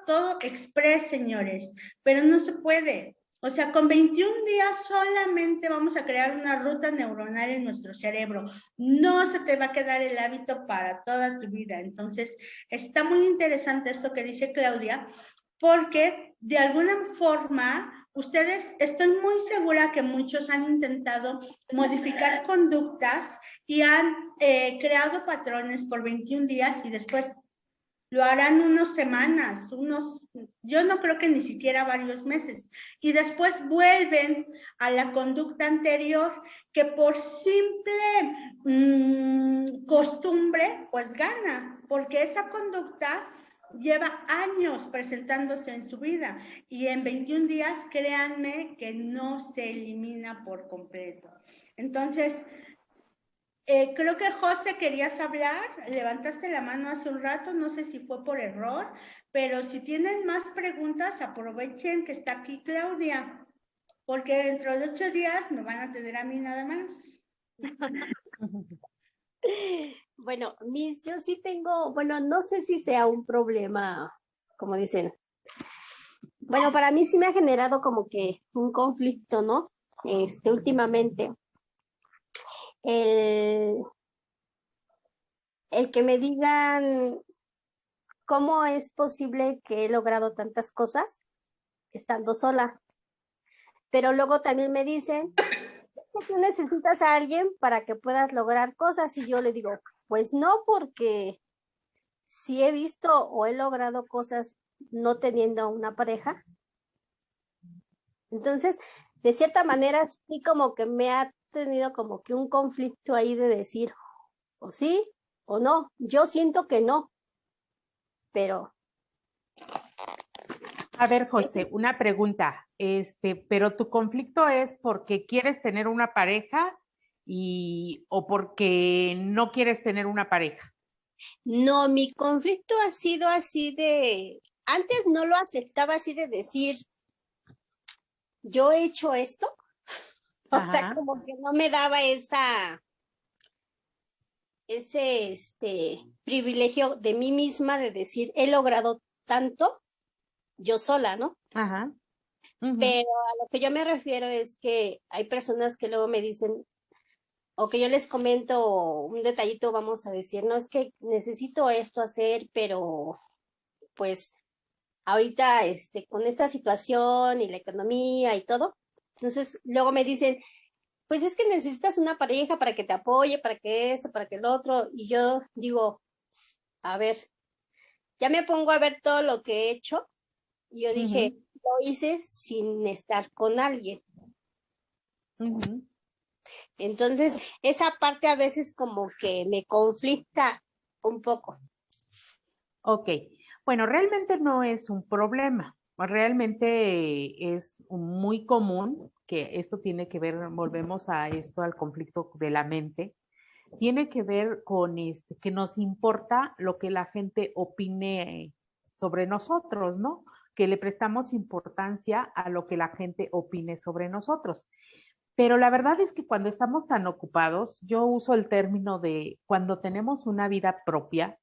todo express, señores, pero no se puede. O sea, con 21 días solamente vamos a crear una ruta neuronal en nuestro cerebro. No se te va a quedar el hábito para toda tu vida. Entonces, está muy interesante esto que dice Claudia, porque de alguna forma, estoy muy segura que muchos han intentado modificar conductas y han creado patrones por 21 días y después lo harán unas semanas, yo no creo que ni siquiera varios meses, y después vuelven a la conducta anterior que por simple costumbre, pues gana, porque esa conducta lleva años presentándose en su vida, y en 21 días, créanme que no se elimina por completo. Entonces, creo que José querías hablar, levantaste la mano hace un rato, no sé si fue por error, pero si tienen más preguntas, aprovechen que está aquí Claudia, porque dentro de 8 días me van a tener a mí nada más. Bueno, yo sí tengo, bueno, no sé si sea un problema, como dicen. Bueno, para mí sí me ha generado como que un conflicto, ¿no? Últimamente. El que me digan cómo es posible que he logrado tantas cosas estando sola. Pero luego también me dicen que tú necesitas a alguien para que puedas lograr cosas, y yo le digo, pues no, porque sí he visto o he logrado cosas no teniendo una pareja. Entonces, de cierta manera, sí como que me ha tenido como que un conflicto ahí de decir, o sí o no. Yo siento que no, pero... A ver, José, una pregunta, pero tu conflicto es porque quieres tener una pareja o porque no quieres tener una pareja. No, mi conflicto ha sido así de, antes no lo aceptaba así de decir, yo he hecho esto, o sea, como que no me daba ese privilegio de mí misma de decir, he logrado tanto yo sola, ¿no? Ajá. Pero a lo que yo me refiero es que hay personas que luego me dicen, o que yo les comento un detallito, vamos a decir, no es que necesito esto hacer, pero pues ahorita con esta situación y la economía y todo, entonces luego me dicen, pues es que necesitas una pareja para que te apoye, para que esto, para que el otro, y yo digo, a ver, ya me pongo a ver todo lo que he hecho, y yo dije, lo hice sin estar con alguien. Ujú. Entonces, esa parte a veces como que me conflicta un poco. Ok, bueno, realmente no es un problema. Realmente es muy común que esto tiene que ver, volvemos a esto, al conflicto de la mente, tiene que ver con que nos importa lo que la gente opine sobre nosotros, ¿no? Que le prestamos importancia a lo que la gente opine sobre nosotros. Pero la verdad es que cuando estamos tan ocupados, yo uso el término de cuando tenemos una vida propia,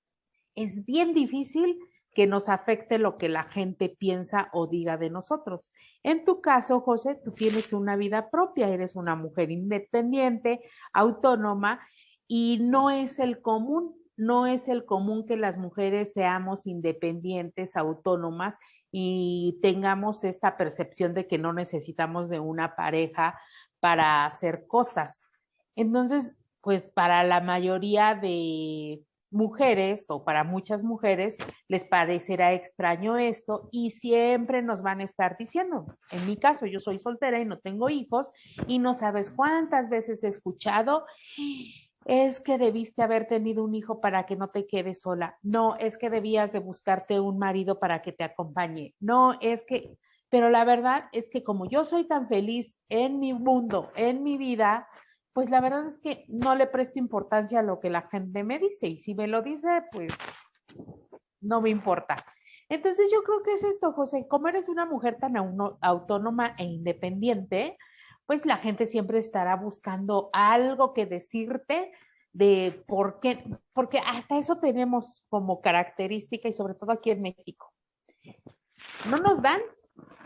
es bien difícil que nos afecte lo que la gente piensa o diga de nosotros. En tu caso, José, tú tienes una vida propia, eres una mujer independiente, autónoma, y no es el común, no es el común que las mujeres seamos independientes, autónomas y tengamos esta percepción de que no necesitamos de una pareja para hacer cosas. Entonces, pues para la mayoría de mujeres o para muchas mujeres les parecerá extraño esto y siempre nos van a estar diciendo, en mi caso yo soy soltera y no tengo hijos y no sabes cuántas veces he escuchado, es que debiste haber tenido un hijo para que no te quedes sola, no, es que debías de buscarte un marido para que te acompañe, no, es que, pero la verdad es que como yo soy tan feliz en mi mundo, en mi vida, pues la verdad es que no le presto importancia a lo que la gente me dice y si me lo dice, pues no me importa. Entonces yo creo que es esto, José, como eres una mujer tan autónoma e independiente, pues la gente siempre estará buscando algo que decirte de por qué, porque hasta eso tenemos como característica y sobre todo aquí en México. No nos dan,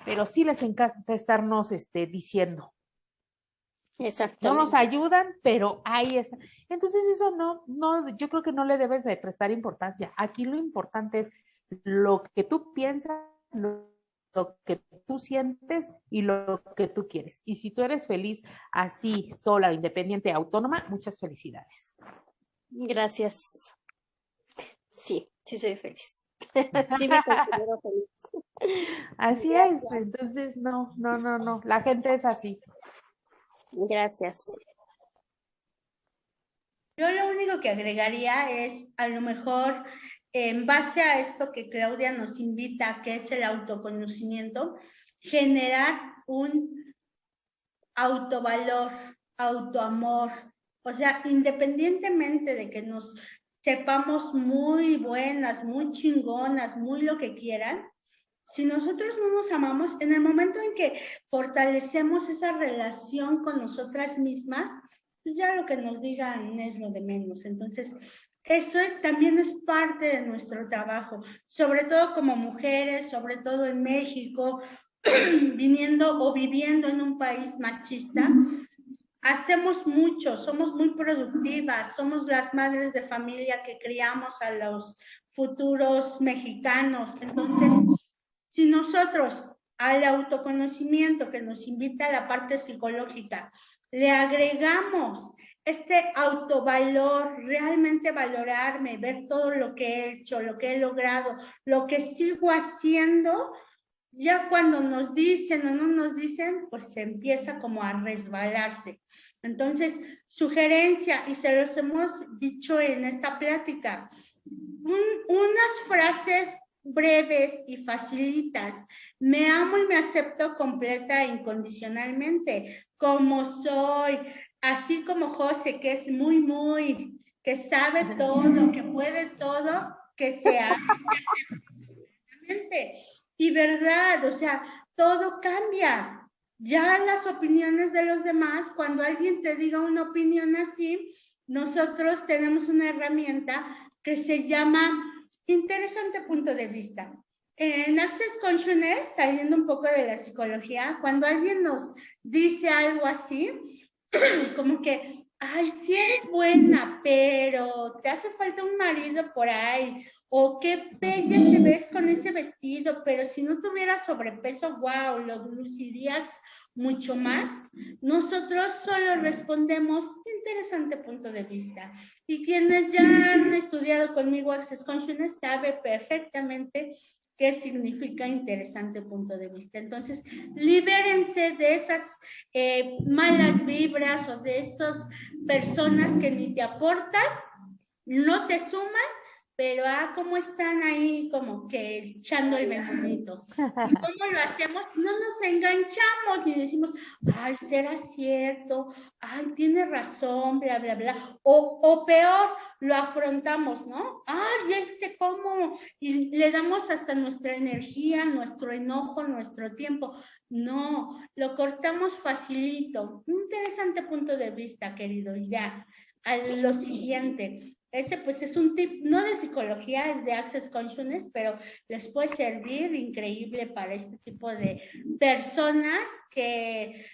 pero sí les encanta estarnos diciendo. No nos ayudan, pero ahí está. Entonces eso no, yo creo que no le debes de prestar importancia. Aquí lo importante es lo que tú piensas, lo que tú sientes y lo que tú quieres. Y si tú eres feliz así, sola, independiente, autónoma, muchas felicidades. Gracias. Sí, sí soy feliz. Sí me considero feliz. Así Gracias. es, entonces no, la gente es así. Gracias. Yo lo único que agregaría es, a lo mejor, en base a esto que Claudia nos invita, que es el autoconocimiento, generar un autovalor, autoamor. O sea, independientemente de que nos sepamos muy buenas, muy chingonas, muy lo que quieran, si nosotros no nos amamos, en el momento en que fortalecemos esa relación con nosotras mismas, pues ya lo que nos digan es lo de menos. Entonces, eso también es parte de nuestro trabajo, sobre todo como mujeres, sobre todo en México, viniendo o viviendo en un país machista. Hacemos mucho, somos muy productivas, somos las madres de familia que criamos a los futuros mexicanos. Entonces, si nosotros al autoconocimiento que nos invita a la parte psicológica, le agregamos este autovalor, realmente valorarme, ver todo lo que he hecho, lo que he logrado, lo que sigo haciendo, ya cuando nos dicen o no nos dicen, pues se empieza como a resbalarse. Entonces, sugerencia, y se los hemos dicho en esta plática, unas frases breves y facilitas. Me amo y me acepto completa e incondicionalmente, como soy, así como José, que es muy, que sabe todo, que puede todo, que se ama, y verdad, o sea, todo cambia. Ya las opiniones de los demás, cuando alguien te diga una opinión así, nosotros tenemos una herramienta que se llama interesante punto de vista. En Access Consciousness, saliendo un poco de la psicología, cuando alguien nos dice algo así, como que ay, sí eres buena, pero te hace falta un marido por ahí, o qué bella te ves con ese vestido, pero si no tuvieras sobrepeso, wow, lo lucirías mucho más. Nosotros solo respondemos, interesante punto de vista. Y quienes ya han estudiado conmigo Access Consciousness saben perfectamente qué significa interesante punto de vista. Entonces, libérense de esas malas vibras o de esas personas que ni te aportan, no te suman, pero cómo están ahí como que echando el venenito. ¿Y cómo lo hacemos? No nos enganchamos ni decimos, ay, será cierto, ay, tiene razón, bla, bla, bla. O peor, lo afrontamos, ¿no? Ay, ¿cómo? Y le damos hasta nuestra energía, nuestro enojo, nuestro tiempo. No, lo cortamos facilito. Un interesante punto de vista, querido, y ya. A lo siguiente. Ese pues es un tip, no de psicología, es de Access Consciousness, pero les puede servir increíble para este tipo de personas que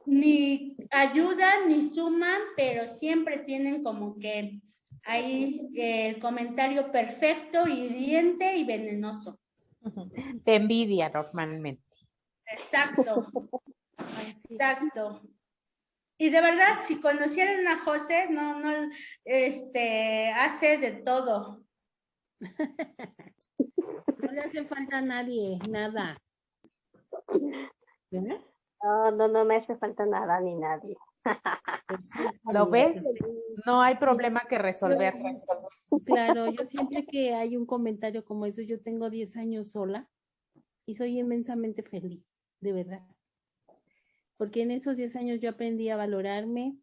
ni ayudan ni suman, pero siempre tienen como que ahí el comentario perfecto, hiriente y venenoso. De envidia normalmente. Exacto, exacto. Y de verdad, si conocieran a José, no, hace de todo. No le hace falta a nadie, nada. ¿Eh? No me hace falta nada ni nadie. ¿Lo ves? No hay problema que resolver. Claro, yo siempre que hay un comentario como eso, yo tengo 10 años sola y soy inmensamente feliz, de verdad. Porque en esos 10 años yo aprendí a valorarme,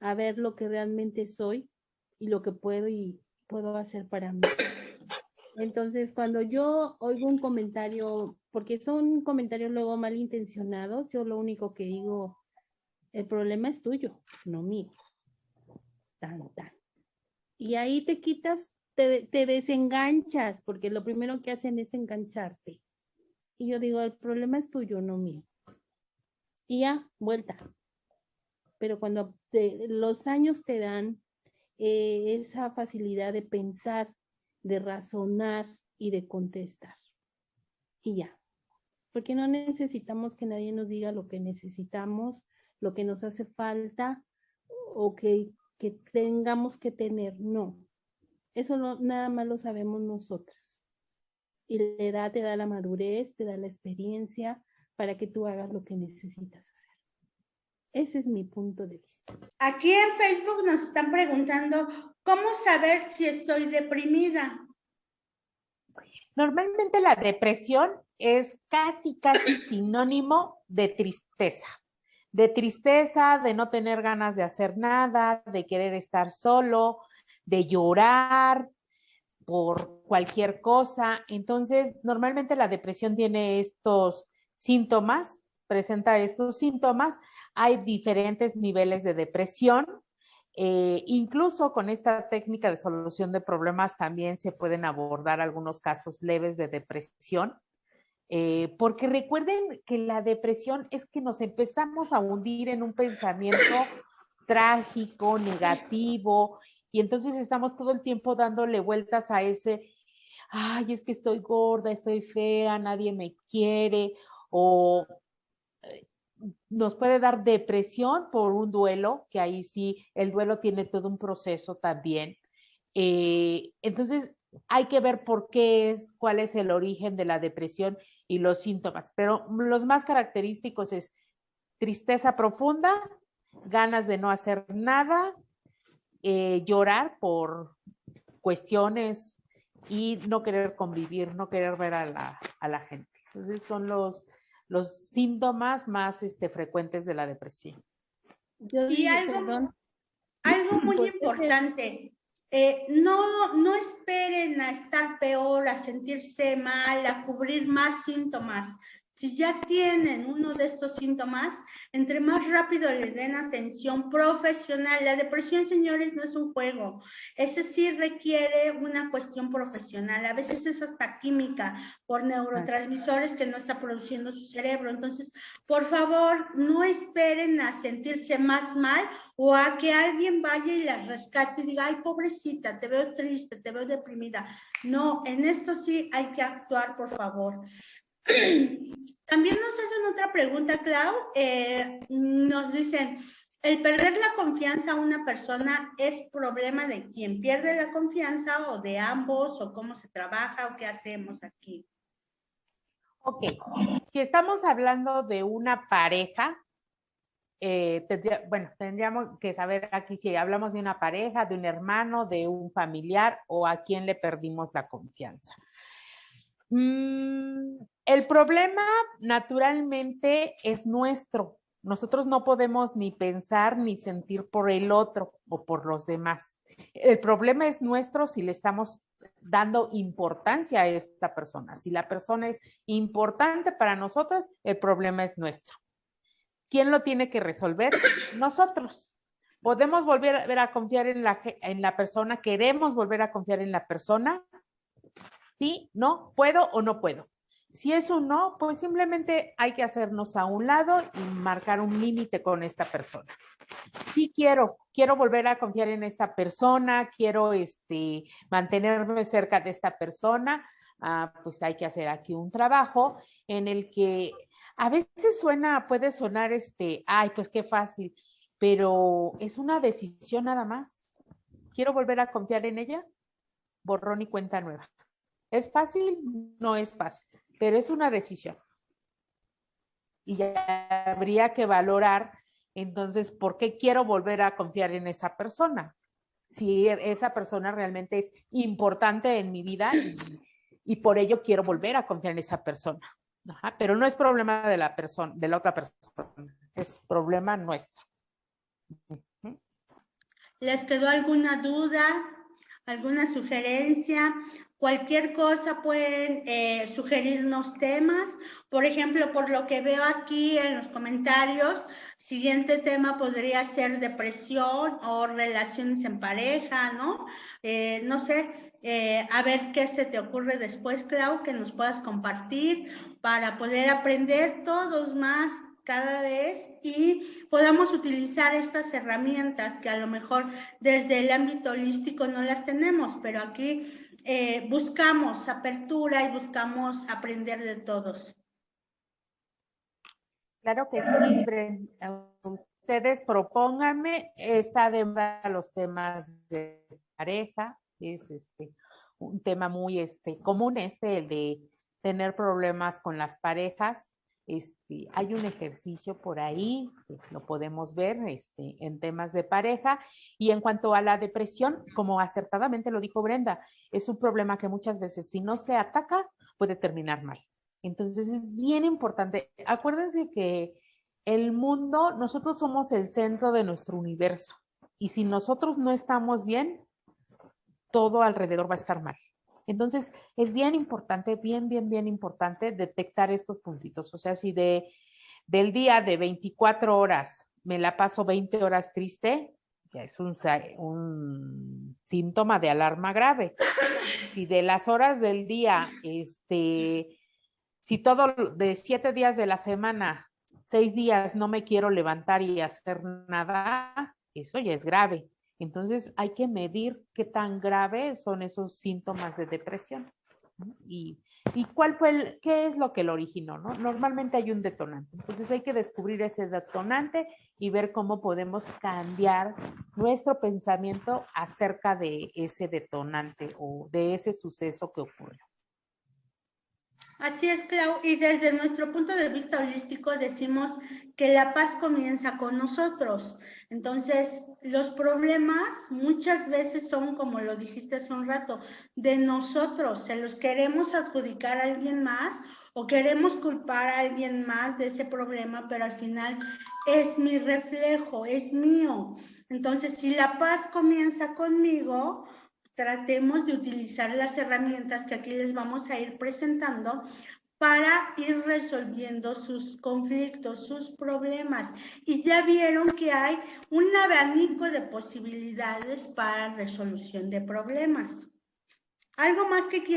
a ver lo que realmente soy y lo que puedo y puedo hacer para mí. Entonces, cuando yo oigo un comentario, porque son comentarios luego malintencionados, yo lo único que digo, el problema es tuyo, no mío. Tan. Y ahí te quitas, te desenganchas, porque lo primero que hacen es engancharte. Y yo digo, el problema es tuyo, no mío. Y ya, vuelta. Pero cuando los años te dan esa facilidad de pensar, de razonar y de contestar. Y ya. Porque no necesitamos que nadie nos diga lo que necesitamos, lo que nos hace falta o que tengamos que tener. No. Eso nada más lo sabemos nosotras. Y la edad te da la madurez, te da la experiencia para que tú hagas lo que necesitas hacer. Ese es mi punto de vista. Aquí en Facebook nos están preguntando, ¿cómo saber si estoy deprimida? Normalmente la depresión es casi sinónimo de tristeza. De tristeza, de no tener ganas de hacer nada, de querer estar solo, de llorar por cualquier cosa. Entonces, normalmente la depresión tiene estos síntomas, presenta estos síntomas. Hay diferentes niveles de depresión. Incluso con esta técnica de solución de problemas también se pueden abordar algunos casos leves de depresión. Porque recuerden que la depresión es que nos empezamos a hundir en un pensamiento trágico, negativo, y entonces estamos todo el tiempo dándole vueltas a ese, ay, es que estoy gorda, estoy fea, nadie me quiere, o nos puede dar depresión por un duelo, que ahí sí, el duelo tiene todo un proceso también. Entonces, hay que ver por qué es, cuál es el origen de la depresión y los síntomas, pero los más característicos es tristeza profunda, ganas de no hacer nada, llorar por cuestiones y no querer convivir, no querer ver a la gente. Entonces son los síntomas más frecuentes de la depresión. Y algo muy importante, no esperen a estar peor, a sentirse mal, a cubrir más síntomas. Si ya tienen uno de estos síntomas, entre más rápido le den atención profesional. La depresión, señores, no es un juego. Ese sí requiere una cuestión profesional. A veces es hasta química por neurotransmisores que no está produciendo su cerebro. Entonces, por favor, no esperen a sentirse más mal o a que alguien vaya y las rescate y diga, ay, pobrecita, te veo triste, te veo deprimida. No, en esto sí hay que actuar, por favor. También nos hacen otra pregunta, Clau. Nos dicen, ¿el perder la confianza a una persona es problema de quien pierde la confianza o de ambos o cómo se trabaja o qué hacemos aquí? Ok, si estamos hablando de una pareja, tendríamos que saber aquí si hablamos de una pareja, de un hermano, de un familiar o a quién le perdimos la confianza. El problema naturalmente es nuestro. Nosotros no podemos ni pensar ni sentir por el otro o por los demás. El problema es nuestro si le estamos dando importancia a esta persona. Si la persona es importante para nosotros, el problema es nuestro. ¿Quién lo tiene que resolver? Nosotros. ¿Podemos volver a confiar en la persona? ¿Queremos volver a confiar en la persona? ¿Sí? ¿No? ¿Puedo o no puedo? Si es un no, pues simplemente hay que hacernos a un lado y marcar un límite con esta persona. Sí quiero volver a confiar en esta persona, quiero mantenerme cerca de esta persona, pues hay que hacer aquí un trabajo en el que a veces puede sonar ay, pues qué fácil, pero es una decisión nada más. ¿Quiero volver a confiar en ella? Borrón y cuenta nueva. ¿Es fácil? No es fácil, pero es una decisión. Y ya habría que valorar, entonces, ¿por qué quiero volver a confiar en esa persona? Si esa persona realmente es importante en mi vida y por ello quiero volver a confiar en esa persona. Ajá, pero no es problema de la persona, de la otra persona, es problema nuestro. ¿Les quedó alguna duda? ¿Alguna sugerencia? Cualquier cosa pueden sugerirnos temas. Por ejemplo, por lo que veo aquí en los comentarios, siguiente tema podría ser depresión o relaciones en pareja, ¿no? No sé, a ver qué se te ocurre después, Clau, que nos puedas compartir para poder aprender todos más cada vez y podamos utilizar estas herramientas que a lo mejor desde el ámbito holístico no las tenemos, pero aquí buscamos apertura y buscamos aprender de todos. Claro que sí, Bren. Ustedes propónganme, está de moda los temas de pareja, es un tema muy común, el de tener problemas con las parejas. Hay un ejercicio por ahí, lo podemos ver en temas de pareja. Y en cuanto a la depresión, como acertadamente lo dijo Brenda, es un problema que muchas veces si no se ataca puede terminar mal. Entonces es bien importante. Acuérdense que el mundo, nosotros somos el centro de nuestro universo. Y si nosotros no estamos bien, todo alrededor va a estar mal. Entonces, es bien importante, bien importante detectar estos puntitos. O sea, si del día de 24 horas me la paso 20 horas triste, ya es un síntoma de alarma grave. Si de las horas del día, si todo de 7 días de la semana, 6 días no me quiero levantar y hacer nada, eso ya es grave. Entonces hay que medir qué tan grave son esos síntomas de depresión, ¿no? Y qué es lo que lo originó, ¿no? Normalmente hay un detonante. Entonces hay que descubrir ese detonante y ver cómo podemos cambiar nuestro pensamiento acerca de ese detonante o de ese suceso que ocurrió. Así es, Clau, y desde nuestro punto de vista holístico decimos que la paz comienza con nosotros. Entonces, los problemas muchas veces son, como lo dijiste hace un rato, de nosotros. Se los queremos adjudicar a alguien más o queremos culpar a alguien más de ese problema, pero al final es mi reflejo, es mío. Entonces, si la paz comienza conmigo, tratemos de utilizar las herramientas que aquí les vamos a ir presentando para ir resolviendo sus conflictos, sus problemas. Y ya vieron que hay un abanico de posibilidades para resolución de problemas. ¿Algo más que quieran?